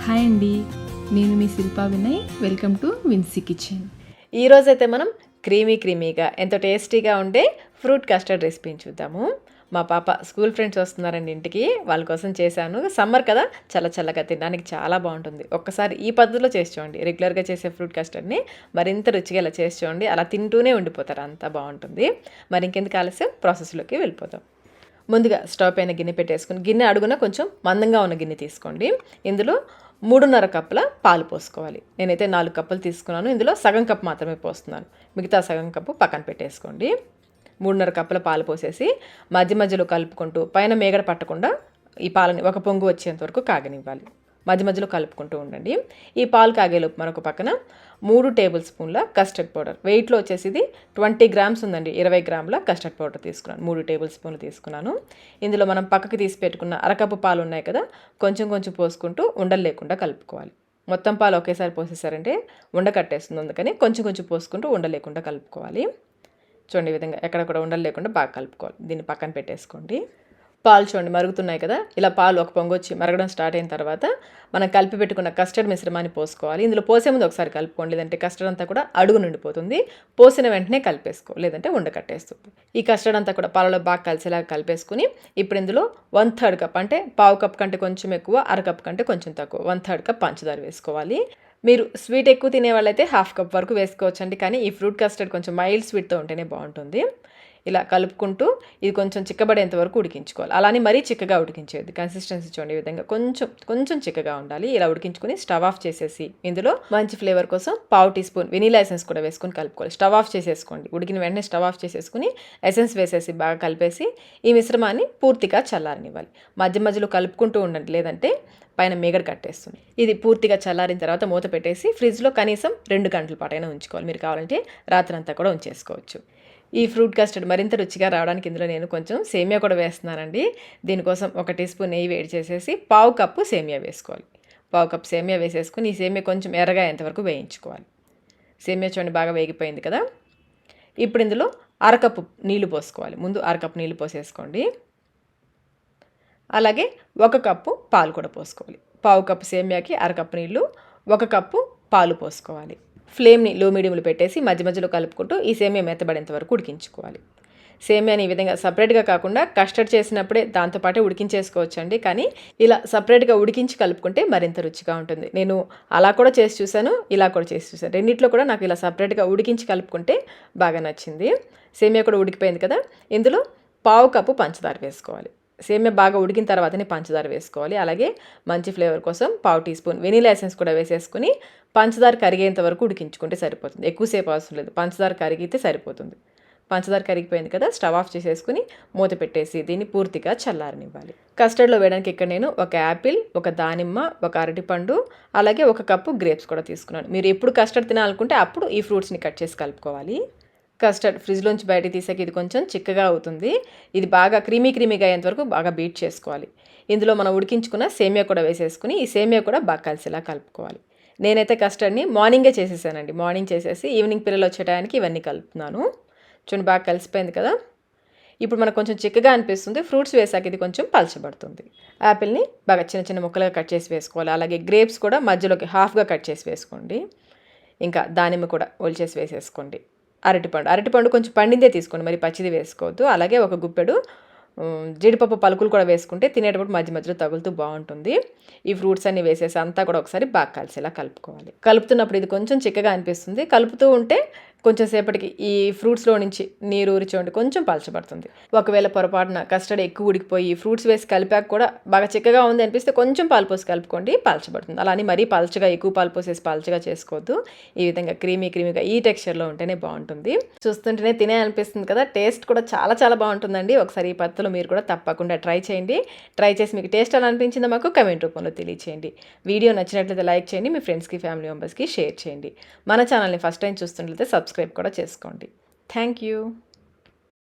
Hi అండి, నేను మీ Shilpa Vinay. Welcome to Vincy kitchen. ఈరోజైతే మనం క్రీమీగా ఎంతో టేస్టీగా ఉండే ఫ్రూట్ కస్టర్డ్ రెసిపీని చూద్దాము. మా పాప స్కూల్ ఫ్రెండ్స్ వస్తున్నారండి ఇంటికి, వాళ్ళ కోసం చేశాను. సమ్మర్ కదా, చల్లగా తినడానికి చాలా బాగుంటుంది. ఒక్కసారి ఈ పద్ధతిలో చేసి చూడండి. రెగ్యులర్గా చేసే ఫ్రూట్ కస్టర్డ్ని మరింత రుచిగా ఇలా చేసి చూడండి. అలా తింటూనే ఉండిపోతారు, అంత బాగుంటుంది. మరి ఇంకెందుకు ఆలస్యం, ప్రాసెస్లోకి వెళ్ళిపోతాం. ముందుగా స్టవ్ పైన గిన్నె పెట్టేసుకుని, గిన్నె అడుగున కొంచెం మందంగా ఉన్న గిన్నె తీసుకోండి. ఇందులో 3.5 కప్పుల పాలు పోసుకోవాలి. నేనైతే 4 కప్పులు తీసుకున్నాను. ఇందులో సగం కప్పు మాత్రమే పోస్తున్నాను. మిగతా సగం కప్పు పక్కన పెట్టేసుకోండి. 3.5 కప్పుల పాలు పోసేసి మధ్యలో కలుపుకుంటూ, పైన మేగడ పట్టకుండా ఈ పాలని ఒక పొంగు వచ్చేంత వరకు కాగనివ్వాలి. మధ్యలో కలుపుకుంటూ ఉండండి. ఈ పాలు కాగేలోపు మరొక పక్కన 3 టేబుల్ స్పూన్ల కస్టర్డ్ పౌడర్, వెయిట్లో వచ్చేసి ఇది 20 గ్రామ్స్ ఉందండి. 20 గ్రాముల కస్టర్డ్ పౌడర్ తీసుకున్నాను. 3 టేబుల్ స్పూన్లు తీసుకున్నాను. ఇందులో మనం పక్కకి తీసి పెట్టుకున్న అరకప్పు పాలు ఉన్నాయి కదా, కొంచెం పోసుకుంటూ ఉండలు లేకుండా కలుపుకోవాలి. మొత్తం పాలు ఒకేసారి పోసేసారంటే ఉండ కట్టేస్తుంది, అందుకని కొంచెం పోసుకుంటూ ఉండ లేకుండా కలుపుకోవాలి. చూడండి, ఈ విధంగా ఎక్కడ కూడా ఉండలు లేకుండా బాగా కలుపుకోవాలి. దీన్ని పక్కన పెట్టేసుకోండి. పాలు చూడండి మరుగుతున్నాయి కదా, ఇలా పాలు ఒక పొంగు వచ్చి మరగడం స్టార్ట్ అయిన తర్వాత మనం కలిపి పెట్టుకున్న కస్టర్డ్ మిశ్రమాన్ని పోసుకోవాలి. ఇందులో పోసే ముందు ఒకసారి కలుపుకోండి, లేదంటే కస్టర్డ్ అంతా కూడా అడుగు నిండిపోతుంది. పోసిన వెంటనే కలిపేసుకో, లేదంటే ఉండకట్టేస్తుంది. ఈ కస్టర్డ్ అంతా కూడా పాలలో బాగా కలిసేలా కలిపేసుకుని, ఇప్పుడు ఇందులో 1/3 కప్, అంటే పావు కప్ కంటే కొంచెం ఎక్కువ, అరకప్ కంటే కొంచెం తక్కువ, 1/3 కప్ పంచదార వేసుకోవాలి. మీరు స్వీట్ ఎక్కువ తినే వాళ్ళైతే 1/2 కప్ వరకు వేసుకోవచ్చండి, కానీ ఈ ఫ్రూట్ కస్టర్డ్ కొంచెం మైల్డ్ స్వీట్తో ఉంటేనే బాగుంటుంది. ఇలా కలుపుకుంటూ ఇది కొంచెం చిక్కబడేంత వరకు ఉడికించుకోవాలి. అలానే మరీ చిక్కగా ఉడికించేది. కన్సిస్టెన్సీ చూడండి, ఈ విధంగా కొంచెం చిక్కగా ఉండాలి. ఇలా ఉడికించుకొని స్టవ్ ఆఫ్ చేసేసి ఇందులో మంచి ఫ్లేవర్ కోసం పావు టీ స్పూన్ వెనీలా ఎసెన్స్ కూడా వేసుకొని కలుపుకోవాలి. స్టవ్ ఆఫ్ చేసేసుకోండి. ఉడికిన వెంటనే స్టవ్ ఆఫ్ చేసేసుకుని ఎసెన్స్ వేసేసి బాగా కలిపేసి ఈ మిశ్రమాన్ని పూర్తిగా చల్లారనివ్వాలి. మధ్యలో కలుపుకుంటూ ఉండండి, లేదంటే పైన మేగడ కట్టేస్తుంది. ఇది పూర్తిగా చల్లారిన తర్వాత మూత పెట్టేసి ఫ్రిడ్జ్లో కనీసం 2 గంటల పాటైనా ఉంచుకోవాలి. మీరు కావాలంటే రాత్రంతా కూడా ఉంచేసుకోవచ్చు. ఈ ఫ్రూట్ కస్టర్డ్ మరింత రుచిగా రావడానికి ఇందులో నేను కొంచెం సేమియా కూడా వేస్తున్నానండి. దీనికోసం 1 టీ స్పూన్ నెయ్యి వేడి చేసేసి పావు కప్పు సేమియా వేసుకోవాలి. పావు కప్పు సేమియా వేసేసుకుని ఈ సేమియా కొంచెం ఎర్రగా ఎంతవరకు వేయించుకోవాలి. సేమియా చూడండి బాగా వేగిపోయింది కదా. ఇప్పుడు ఇందులో అరకప్పు నీళ్లు పోసుకోవాలి. ముందు అరకప్పు నీళ్లు పోసేసుకోండి. అలాగే 1 కప్పు పాలు కూడా పోసుకోవాలి. పావు కప్పు సేమియాకి అరకప్పు నీళ్లు, 1 కప్పు పాలు పోసుకోవాలి. ఫ్లేమ్ని లో మీడియంలో పెట్టేసి మధ్యలో కలుపుకుంటూ ఈ సేమియా మెత్తబడేంత వరకు ఉడికించుకోవాలి. సేమియాని ఈ విధంగా సపరేట్గా కాకుండా కస్టర్డ్ చేసినప్పుడే దాంతోపాటే ఉడికించేసుకోవచ్చండి, కానీ ఇలా సపరేట్గా ఉడికించి కలుపుకుంటే మరింత రుచిగా ఉంటుంది. నేను అలా కూడా చేసి చూశాను, ఇలా కూడా చేసి చూశాను. రెండిట్లో కూడా నాకు ఇలా సపరేట్గా ఉడికించి కలుపుకుంటే బాగా నచ్చింది. సేమియా కూడా ఉడికిపోయింది కదా, ఇందులో పావు కప్పు పంచదార వేసుకోవాలి. సేమియా బాగా ఉడికిన తర్వాతనే పంచదార వేసుకోవాలి. అలాగే మంచి ఫ్లేవర్ కోసం పావు టీ స్పూన్ వెనీలా ఎసెన్స్ కూడా వేసేసుకుని పంచదార కరిగేంత వరకు ఉడికించుకుంటే సరిపోతుంది. ఎక్కువసేపు అవసరం లేదు, పంచదార కరిగితే సరిపోతుంది. పంచదార కరిగిపోయింది కదా, స్టవ్ ఆఫ్ చేసేసుకుని మూత పెట్టేసి దీన్ని పూర్తిగా చల్లారనివ్వాలి. కస్టర్డ్లో వేయడానికి ఇక్కడ నేను 1 యాపిల్, 1 దానిమ్మ, 1 అరటిపండు, అలాగే 1 కప్పు గ్రేప్స్ కూడా తీసుకున్నాను. మీరు ఎప్పుడు కస్టర్డ్ తినాలనుకుంటే అప్పుడు ఈ ఫ్రూట్స్ని కట్ చేసి కలుపుకోవాలి. కస్టర్డ్ ఫ్రిడ్జ్లోంచి బయటకు తీసాక ఇది కొంచెం చిక్కగా అవుతుంది. ఇది బాగా క్రీమీగా అయ్యేంత వరకు బాగా బీట్ చేసుకోవాలి. ఇందులో మనం ఉడికించుకున్న సేమియా కూడా వేసేసుకుని ఈ సేమియా కూడా బాగా కలిసేలా కలుపుకోవాలి. నేనైతే కస్టర్డ్ని మార్నింగే చేసేసానండి. మార్నింగ్ చేసేసి ఈవినింగ్ పిల్లలు వచ్చే టైంకి ఇవన్నీ కలుపుతున్నాను. చూడండి బాగా కలిసిపోయింది కదా. ఇప్పుడు మనకు కొంచెం చిక్కగా అనిపిస్తుంది. ఫ్రూట్స్ వేసాక ఇది కొంచెం పలచబడుతుంది. యాపిల్ని బాగా చిన్న ముక్కలుగా కట్ చేసి వేసుకోవాలి. అలాగే గ్రేప్స్ కూడా మధ్యలోకి హాఫ్గా కట్ చేసి వేసుకోండి. ఇంకా దానిమ్మ కూడా ఒలిచేసి వేసేసుకోండి. అరటిపండు కొంచెం పండిందే తీసుకోండి, మరి పచ్చిది వేసుకోవద్దు. అలాగే 1 గుప్పెడు జీడిపప్పు పలుకులు కూడా వేసుకుంటే తినేటప్పుడు మధ్యలో తగులుతూ బాగుంటుంది. ఈ ఫ్రూట్స్ అన్ని వేసేసి అంతా కూడా ఒకసారి బాగా కలిసేలా కలుపుకోవాలి. కలుపుతున్నప్పుడు ఇది కొంచెం చిక్కగా అనిపిస్తుంది. కలుపుతూ ఉంటే కొంచెం సేపటికి ఈ ఫ్రూట్స్లో నుంచి నీరు ఊరి చూడండి కొంచెం పలచబడుతుంది. ఒకవేళ పొరపాటున కస్టర్డ్ ఎక్కువ ఉడికిపోయి ఫ్రూట్స్ వేసి కలిపాక కూడా బాగా చిక్కగా ఉంది అనిపిస్తే కొంచెం పాలు పోసి కలుపుకోండి, పలచబడుతుంది. అలానే మరీ పలచగా ఎక్కువ పాలు పోసేసి పలచగా చేసుకోవద్దు. ఈ విధంగా క్రీమీగా ఈ టెక్స్చర్లో ఉంటేనే బాగుంటుంది. చూస్తుంటేనే తినే అనిపిస్తుంది కదా. టేస్ట్ కూడా చాలా బాగుంటుందండి. ఒకసారి ఈ పద్ధతిలో మీరు కూడా తప్పకుండా ట్రై చేయండి. ట్రై చేసి మీకు టేస్ట్ ఎలా అనిపించిందో మాకు కమెంట్ రూపంలో తెలియచేయండి. వీడియో నచ్చినట్లయితే లైక్ చేయండి, మీ ఫ్రెండ్స్కి ఫ్యామిలీ మెంబర్స్కి షేర్ చేయండి. మన ఛానల్ని ఫస్ట్ టైం చూస్తున్నట్లయితే సబ్స్క్రైబ్ కూడా చేసుకోండి. Thank you.